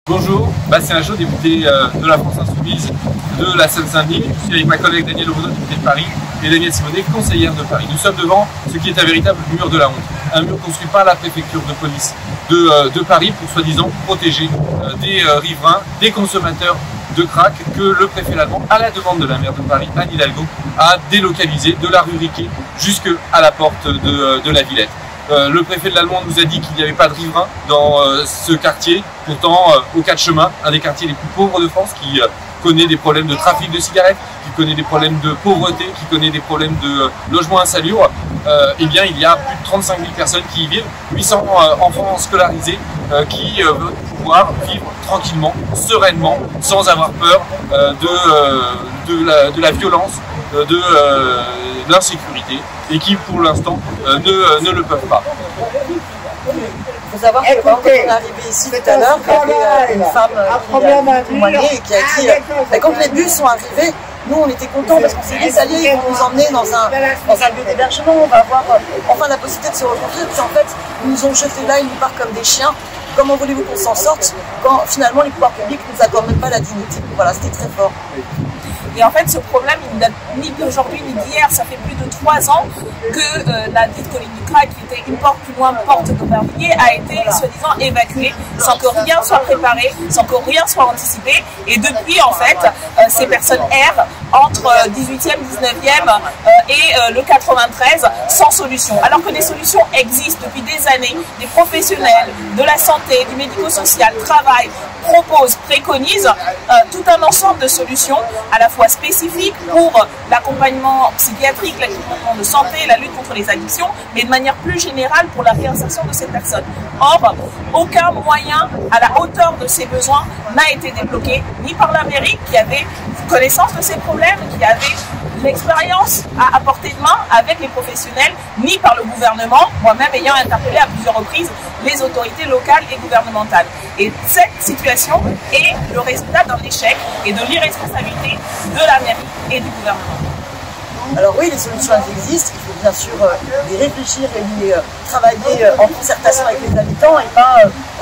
Bonjour, Bastien Achaud, député de la France Insoumise de la Seine-Saint-Denis. Je suis avec ma collègue Danielle Obono, députée de Paris, et Danielle Simonet, conseillère de Paris. Nous sommes devant ce qui est un véritable mur de la honte. Un mur construit par la préfecture de police de Paris pour soi-disant protéger des riverains, des consommateurs de crack que le préfet Lallement, à la demande de la maire de Paris, Anne Hidalgo, a délocalisé de la rue Riquet jusqu'à la porte de la Villette. Le préfet de Lallement nous a dit qu'il n'y avait pas de riverains dans ce quartier, pourtant au 4 chemins, un des quartiers les plus pauvres de France, qui connaît des problèmes de trafic de cigarettes, qui connaît des problèmes de pauvreté, qui connaît des problèmes de logement insalubre. Eh bien, il y a plus de 35 000 personnes qui y vivent, 800 enfants scolarisés qui veulent pouvoir vivre tranquillement, sereinement, sans avoir peur de la violence, de l'insécurité, et qui pour l'instant ne le peuvent pas. Il faut savoir que quand on est arrivé ici tout à l'heure, il y avait une femme qui a témoigné et qui a dit quand les bus sont arrivés, nous on était contents parce qu'on s'est dit ça y est, ils vont nous emmener dans un lieu d'hébergement, on va avoir enfin la possibilité de se rencontrer. Puis en fait, ils nous ont jetés là, ils nous partent comme des chiens. Comment voulez-vous qu'on s'en sorte quand finalement les pouvoirs publics ne nous accordent même pas la dignité? Voilà, c'était très fort. Et en fait, ce problème, il ne date ni d'aujourd'hui ni d'hier. Ça fait plus de 3 ans que la dite colline du crack, qui était une porte plus loin, porte d'Aubervilliers, a été soi-disant évacuée sans que rien soit préparé, sans que rien soit anticipé. Et depuis, en fait, ces personnes errent entre 18e, 19e et le 93 sans solution. Alors que des solutions existent depuis des années. Des professionnels de la santé, du médico-social, travaillent, proposent, préconisent tout un ensemble de solutions à la fois spécifiques pour l'accompagnement psychiatrique, l'accompagnement de santé, la lutte contre les addictions, mais de manière plus générale pour la réinsertion de ces personnes. Or, aucun moyen à la hauteur de ces besoins n'a été débloqué, ni par la mairie qui avait connaissance de ces problèmes, qui avait l'expérience à portée de main avec les professionnels, ni par le gouvernement, moi-même ayant interpellé à plusieurs reprises les autorités locales et gouvernementales. Et cette situation est le résultat d'un échec et de l'irresponsabilité de la mairie et du gouvernement. Alors oui, les solutions existent, il faut bien sûr les réfléchir et les travailler en concertation avec les habitants et pas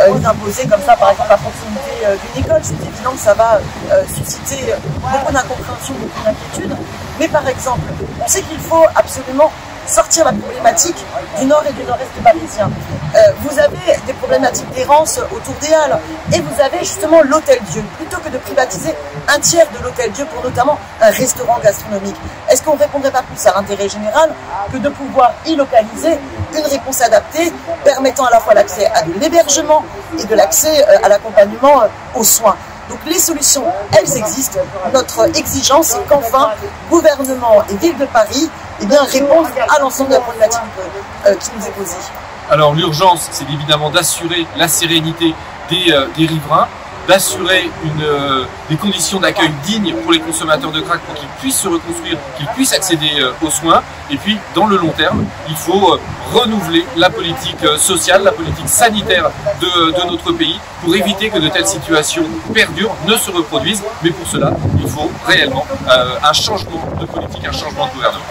les imposer comme ça, par exemple à proximité d'une école. C'est évident que ça va susciter beaucoup d'incompréhension, beaucoup d'inquiétude. Mais par exemple, on sait qu'il faut absolument sortir la problématique du nord et du nord-est parisien. Vous avez des problématiques d'errance autour des Halles et vous avez justement l'Hôtel-Dieu. Plutôt que de privatiser un tiers de l'Hôtel-Dieu pour notamment un restaurant gastronomique, est-ce qu'on ne répondrait pas plus à l'intérêt général que de pouvoir y localiser une réponse adaptée permettant à la fois l'accès à de l'hébergement et de l'accès à l'accompagnement aux soins? Donc les solutions, elles existent. Notre exigence, c'est qu'enfin, gouvernement et ville de Paris répondent à l'ensemble de la problématique qui nous est posée. Alors l'urgence, c'est évidemment d'assurer la sérénité des riverains, d'assurer des conditions d'accueil dignes pour les consommateurs de crack pour qu'ils puissent se reconstruire, qu'ils puissent accéder aux soins. Et puis, dans le long terme, il faut renouveler la politique sociale, la politique sanitaire de notre pays pour éviter que de telles situations perdurent, ne se reproduisent. Mais pour cela, il faut réellement un changement de politique, un changement de gouvernement.